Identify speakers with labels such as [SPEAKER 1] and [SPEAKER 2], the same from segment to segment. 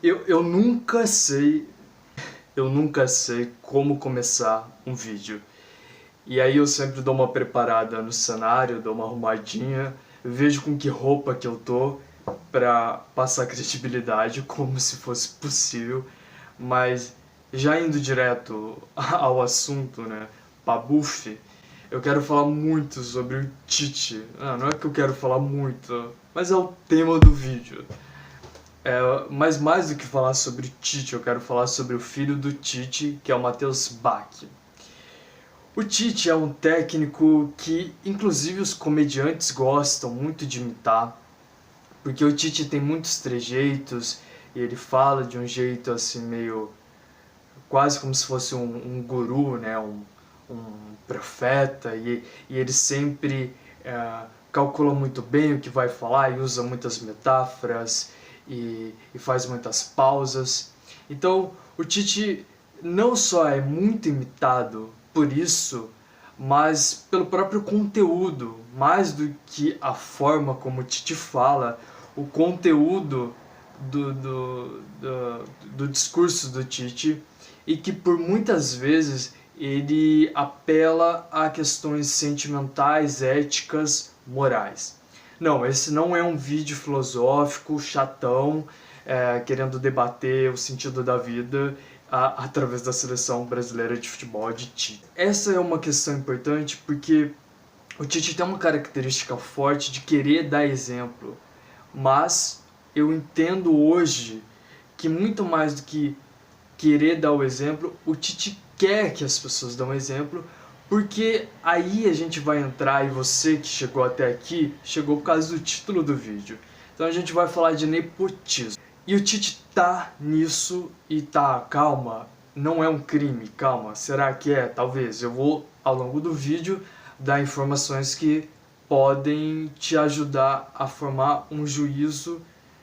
[SPEAKER 1] Eu nunca sei, eu nunca sei como começar um vídeo. E aí eu sempre dou uma preparada no cenário, dou uma arrumadinha, vejo com que roupa que eu tô pra passar credibilidade, como se fosse possível. Mas já indo direto ao assunto, né, Pabuf, eu quero falar muito sobre o Tite. Não é que eu quero falar muito, mas é o tema do vídeo. Mas mais do que falar sobre o Tite, eu quero falar sobre o filho do Tite, que é o Matheus Bach. O Tite é um técnico que, inclusive, os comediantes gostam muito de imitar, porque o Tite tem muitos trejeitos e ele fala de um jeito assim meio quase como se fosse um guru, né, um profeta, e ele sempre calcula muito bem o que vai falar e usa muitas metáforas e faz muitas pausas. Então o Tite não só é muito imitado por isso, mas pelo próprio conteúdo, mais do que a forma como o Tite fala, o conteúdo do discurso do Tite, e que por muitas vezes ele apela a questões sentimentais, éticas, morais. Não, esse não é um vídeo filosófico, chatão, querendo debater o sentido da vida através da seleção brasileira de futebol de Tite. Essa é uma questão importante porque o Tite tem uma característica forte de querer dar exemplo, mas eu entendo hoje que muito mais do que querer dar o exemplo, o Tite quer que as pessoas dão exemplo, porque aí a gente vai entrar, e você que chegou até aqui, chegou por causa do título do vídeo. Então a gente vai falar de nepotismo. E o Tite tá nisso e tá, calma, não é um crime, calma, será que é? Talvez. Eu vou, ao longo do vídeo, dar informações que podem te ajudar a formar um juízo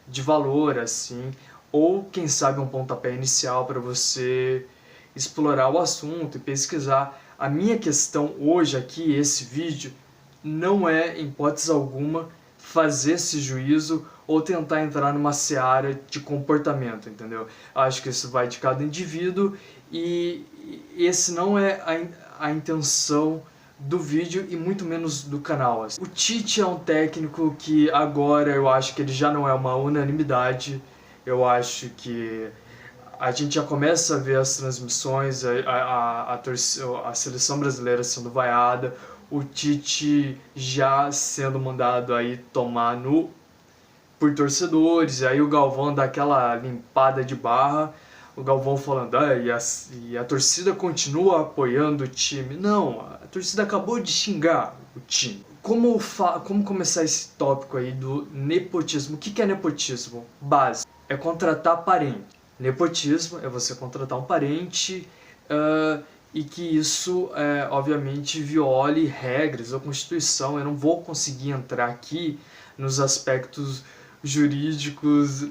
[SPEAKER 1] de valor, assim, ou quem sabe um pontapé inicial para você explorar o assunto e pesquisar. A minha questão hoje aqui, esse vídeo, não é, em hipótese alguma, fazer esse juízo ou tentar entrar numa seara de comportamento, entendeu? Acho que isso vai de cada indivíduo e esse não é a intenção do vídeo e muito menos do canal. O Tite é um técnico que agora eu acho que ele já não é uma unanimidade. Eu acho que a gente já começa a ver as transmissões, a seleção brasileira sendo vaiada, o Tite já sendo mandado aí tomar no por torcedores, e aí o Galvão dá aquela limpada de barra, o Galvão falando, e a torcida continua apoiando o time. Não, a torcida acabou de xingar o time. Como começar esse tópico aí do nepotismo? O que é nepotismo? Básico, é contratar parente. Nepotismo é você contratar um parente e que isso, obviamente, viole regras ou Constituição. Eu não vou conseguir entrar aqui nos aspectos jurídicos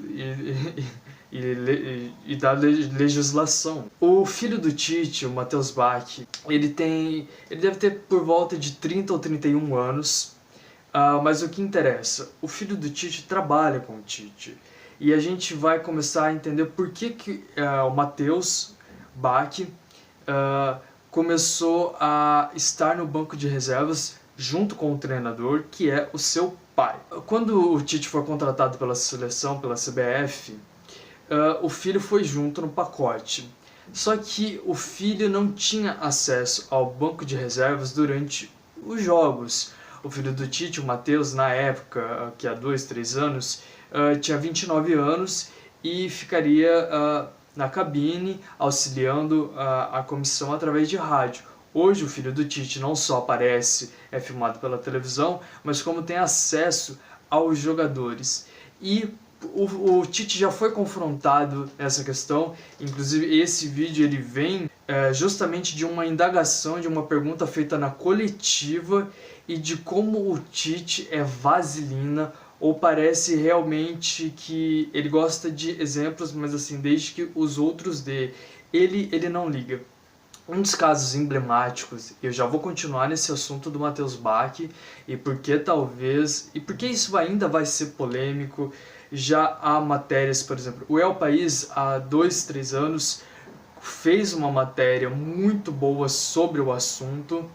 [SPEAKER 1] e da legislação. O filho do Tite, o Matheus Bach, ele deve ter por volta de 30 ou 31 anos, mas o que interessa, o filho do Tite trabalha com o Tite. E a gente vai começar a entender por que o Matheus Bach começou a estar no banco de reservas junto com o treinador, que é o seu pai. Quando o Tite foi contratado pela seleção, pela CBF, o filho foi junto no pacote. Só que o filho não tinha acesso ao banco de reservas durante os jogos. O filho do Tite, o Matheus, na época, que há 2, 3 anos, tinha 29 anos e ficaria na cabine auxiliando a comissão através de rádio. Hoje o filho do Tite não só aparece, é filmado pela televisão, mas como tem acesso aos jogadores. E o Tite já foi confrontado nessa questão, inclusive esse vídeo ele vem justamente de uma indagação, de uma pergunta feita na coletiva e de como o Tite é vaselina, ou parece realmente que ele gosta de exemplos, mas assim, desde que os outros dê, ele não liga. Um dos casos emblemáticos, eu já vou continuar nesse assunto do Matheus Bach, e porque talvez, e porque isso ainda vai ser polêmico, Já há matérias, por exemplo, o El País, há 2, 3 anos, fez uma matéria muito boa sobre o assunto,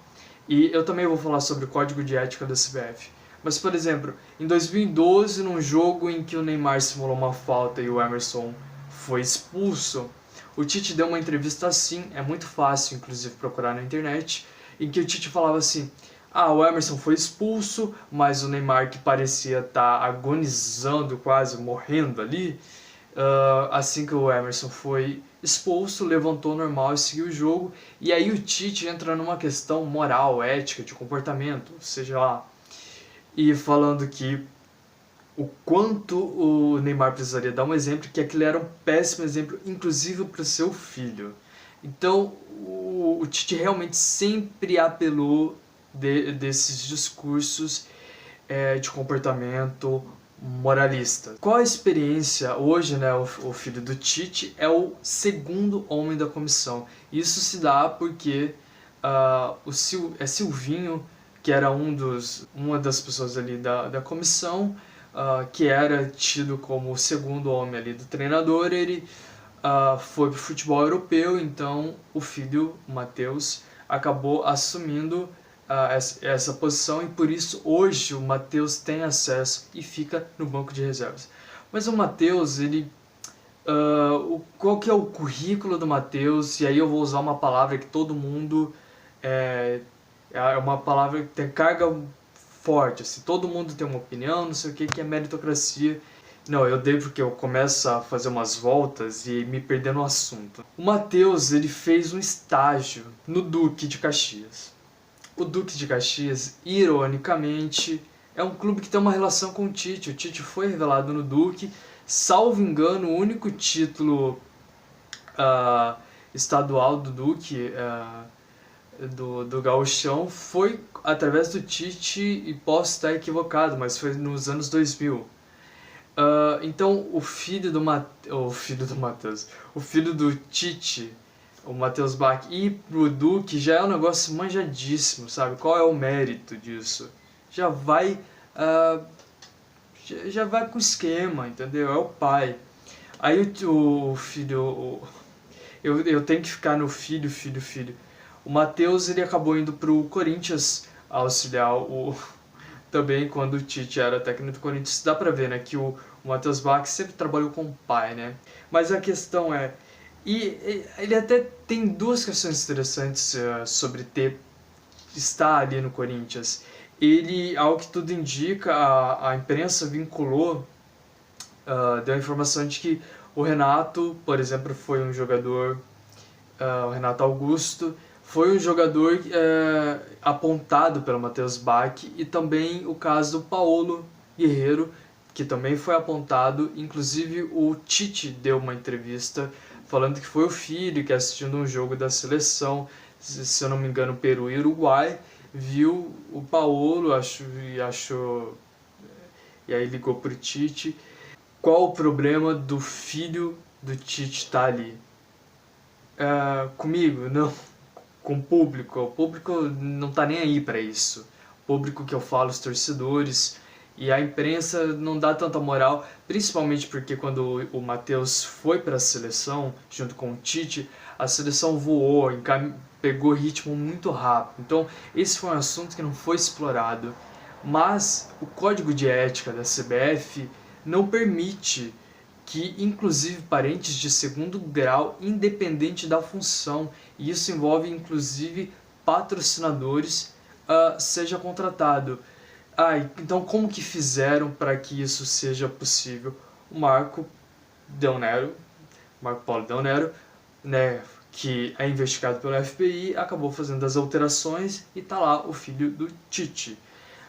[SPEAKER 1] e eu também vou falar sobre o código de ética da CBF. Mas, por exemplo, em 2012, num jogo em que o Neymar simulou uma falta e o Emerson foi expulso, o Tite deu uma entrevista assim, é muito fácil, inclusive, procurar na internet, em que o Tite falava assim: o Emerson foi expulso, mas o Neymar, que parecia estar agonizando, quase morrendo ali, assim que o Emerson foi expulso, levantou normal e seguiu o jogo. E aí o Tite entra numa questão moral, ética, de comportamento, seja lá, e falando que o quanto o Neymar precisaria dar um exemplo, que aquele era um péssimo exemplo, inclusive para o seu filho. Então o Tite realmente sempre apelou desses discursos de comportamento moralista. Qual a experiência hoje, né? O filho do Tite é o segundo homem da comissão. Isso se dá porque Silvinho, que era uma das pessoas ali da comissão, que era tido como o segundo homem ali do treinador, ele foi para o futebol europeu, então o filho, o Matheus, acabou assumindo essa posição, e por isso hoje o Matheus tem acesso e fica no banco de reservas. Mas o Matheus, qual que é o currículo do Matheus? E aí eu vou usar uma palavra que todo mundo é uma palavra que tem carga forte, assim, todo mundo tem uma opinião, não sei o que é meritocracia. Não, eu dei porque eu começo a fazer umas voltas e me perder no assunto. O Matheus, ele fez um estágio no Duque de Caxias. O Duque de Caxias, ironicamente, é um clube que tem uma relação com o Tite. O Tite foi revelado no Duque. Salvo engano, o único título estadual do Duque, do Gauchão, foi através do Tite, e posso estar equivocado, mas foi nos anos 2000. Então o filho do Tite, o Matheus Bach, ir pro Duque já é um negócio manjadíssimo, sabe? Qual é o mérito disso? Já vai com esquema, entendeu? É o pai. Aí o filho... Eu tenho que ficar no filho. O Matheus, ele acabou indo pro Corinthians auxiliar também quando o Tite era técnico do Corinthians. Dá pra ver, né, que o Matheus Bach sempre trabalhou com o pai, né? Mas a questão é... E ele até tem duas questões interessantes sobre estar ali no Corinthians. Ele, ao que tudo indica, a imprensa vinculou, deu a informação de que o Renato, por exemplo, foi um jogador, o Renato Augusto, foi um jogador apontado pelo Matheus Bach, e também o caso do Paulo Guerreiro, que também foi apontado. Inclusive o Tite deu uma entrevista falando que foi o filho que, assistindo um jogo da seleção, se eu não me engano, Peru e Uruguai, viu o Paulo, achou, e aí ligou pro Tite. Qual o problema do filho do Tite estar ali? Comigo? Não. Com o público não tá nem aí para isso. O público que eu falo, os torcedores, e a imprensa não dá tanta moral, principalmente porque quando o Matheus foi para a seleção, junto com o Tite, a seleção voou, pegou ritmo muito rápido. Então esse foi um assunto que não foi explorado. Mas o código de ética da CBF não permite que, inclusive, parentes de segundo grau, independente da função, e isso envolve, inclusive, patrocinadores, seja contratado. Então como que fizeram para que isso seja possível? O Marco Paulo Del Nero, né, que é investigado pelo FBI, acabou fazendo as alterações, e tá lá o filho do Tite.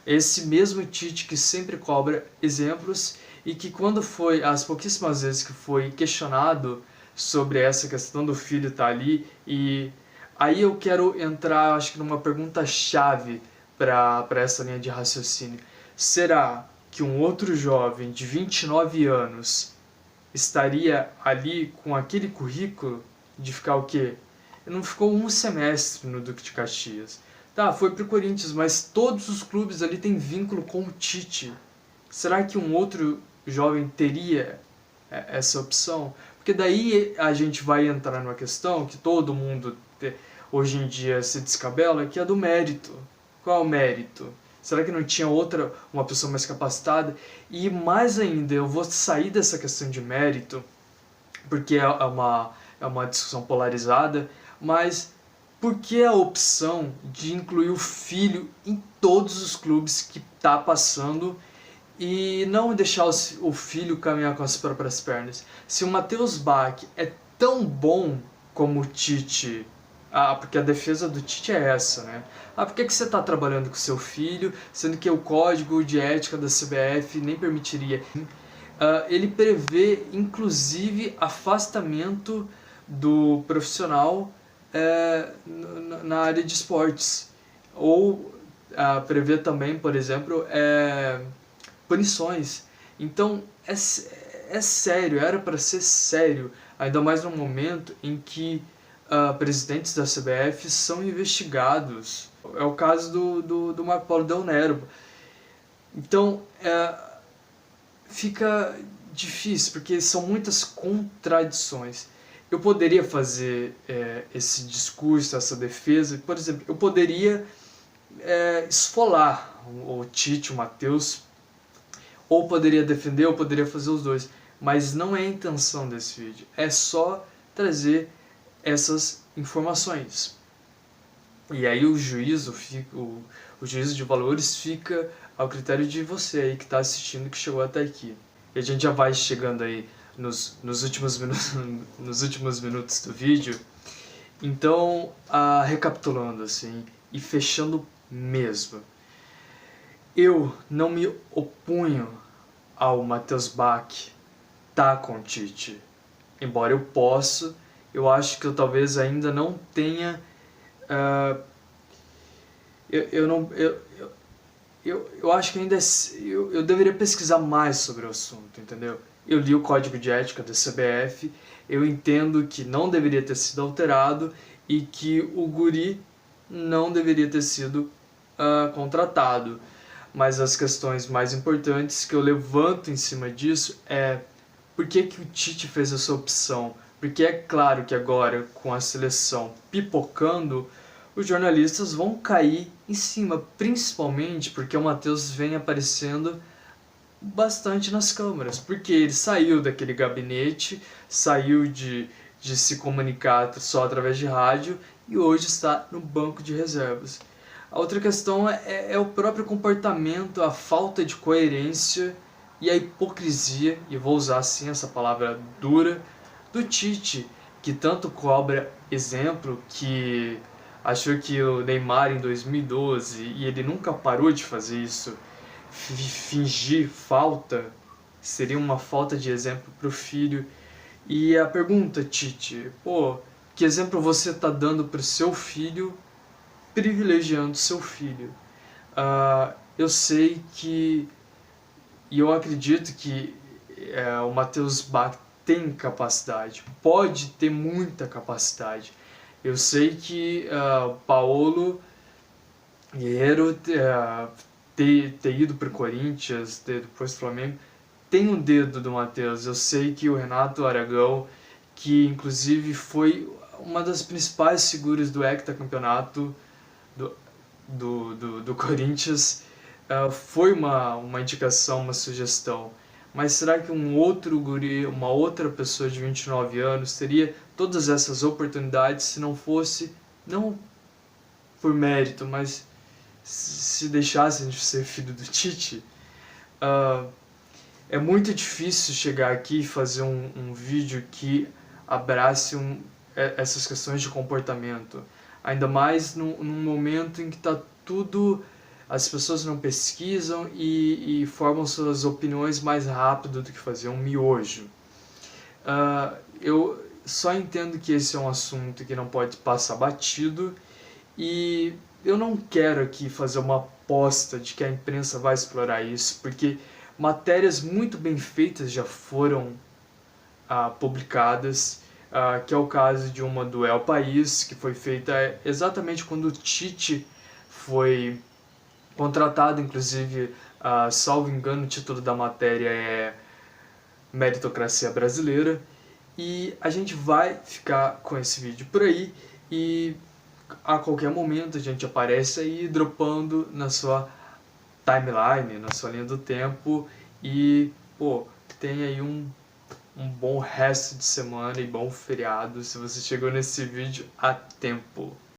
[SPEAKER 1] Esse mesmo Tite que sempre cobra exemplos, e que quando foi, as pouquíssimas vezes que foi questionado sobre essa questão do filho estar ali, e aí eu quero entrar, acho que numa pergunta-chave para essa linha de raciocínio. Será que um outro jovem de 29 anos estaria ali com aquele currículo de ficar o quê? Ele não ficou um semestre no Duque de Caxias. Tá, foi pro Corinthians, mas todos os clubes ali têm vínculo com o Tite. Será que um outro jovem teria essa opção? Porque daí a gente vai entrar numa questão que todo mundo hoje em dia se descabela, que é do mérito. Qual é o mérito? Será que não tinha uma pessoa mais capacitada? E mais ainda, eu vou sair dessa questão de mérito, porque é uma discussão polarizada, mas por que a opção de incluir o filho em todos os clubes que está passando e não deixar o filho caminhar com as próprias pernas? Se o Matheus Bach é tão bom como o Tite, porque a defesa do Tite é essa, né? Por que você está trabalhando com seu filho, sendo que o código de ética da CBF nem permitiria? Ele prevê, inclusive, afastamento do profissional na área de esportes. Ou prevê também, por exemplo, punições. Então, é sério, era para ser sério, ainda mais no momento em que presidentes da CBF são investigados. É o caso do Marco Paulo Del Nero. Então, fica difícil, porque são muitas contradições. Eu poderia fazer esse discurso, essa defesa, por exemplo, eu poderia esfolar o Tite, o Matheus, ou poderia defender, ou poderia fazer os dois, mas não é a intenção desse vídeo, é só trazer essas informações. E aí o juízo de valores fica ao critério de você aí que está assistindo, que chegou até aqui. E a gente já vai chegando aí nos últimos minutos do vídeo. Então, recapitulando assim, e fechando mesmo. Eu não me opunho ao Matheus Bach tá com o Tite. Embora eu possa, eu acho que eu talvez ainda não tenha... Eu acho que ainda eu deveria pesquisar mais sobre o assunto, entendeu? Eu li o código de ética da CBF, eu entendo que não deveria ter sido alterado e que o guri não deveria ter sido contratado. Mas as questões mais importantes que eu levanto em cima disso é por que o Tite fez essa opção? Porque é claro que agora, com a seleção pipocando, os jornalistas vão cair em cima, principalmente porque o Matheus vem aparecendo bastante nas câmeras, porque ele saiu daquele gabinete, saiu de se comunicar só através de rádio e hoje está no banco de reservas. A outra questão é o próprio comportamento, a falta de coerência e a hipocrisia, e vou usar assim essa palavra dura, do Tite, que tanto cobra exemplo, que achou que o Neymar em 2012, e ele nunca parou de fazer isso, fingir falta, seria uma falta de exemplo para o filho. E a pergunta, Tite, que exemplo você está dando para o seu filho, privilegiando seu filho? Eu sei que, e eu acredito que o Matheus Bach tem capacidade, pode ter muita capacidade. Eu sei que Paulo Guerreiro ter ido para o Corinthians, depois do Flamengo, tem um dedo do Matheus. Eu sei que o Renato Aragão, que inclusive foi uma das principais figuras do hectacampeonato do Corinthians, foi uma indicação, uma sugestão. Mas será que um outro guri, uma outra pessoa de 29 anos teria todas essas oportunidades se não fosse, não por mérito, mas se deixassem de ser filho do Tite? É muito difícil chegar aqui e fazer um vídeo que abrace essas questões de comportamento. Ainda mais num momento em que está tudo... As pessoas não pesquisam e formam suas opiniões mais rápido do que fazer um miojo. Eu só entendo que esse é um assunto que não pode passar batido e eu não quero aqui fazer uma aposta de que a imprensa vai explorar isso, porque matérias muito bem feitas já foram publicadas, que é o caso de uma do El País, que foi feita exatamente quando o Tite foi contratado, inclusive, salvo engano, o título da matéria é meritocracia brasileira. E a gente vai ficar com esse vídeo por aí e a qualquer momento a gente aparece aí dropando na sua timeline, na sua linha do tempo. E, pô, tem aí um bom resto de semana e bom feriado se você chegou nesse vídeo a tempo.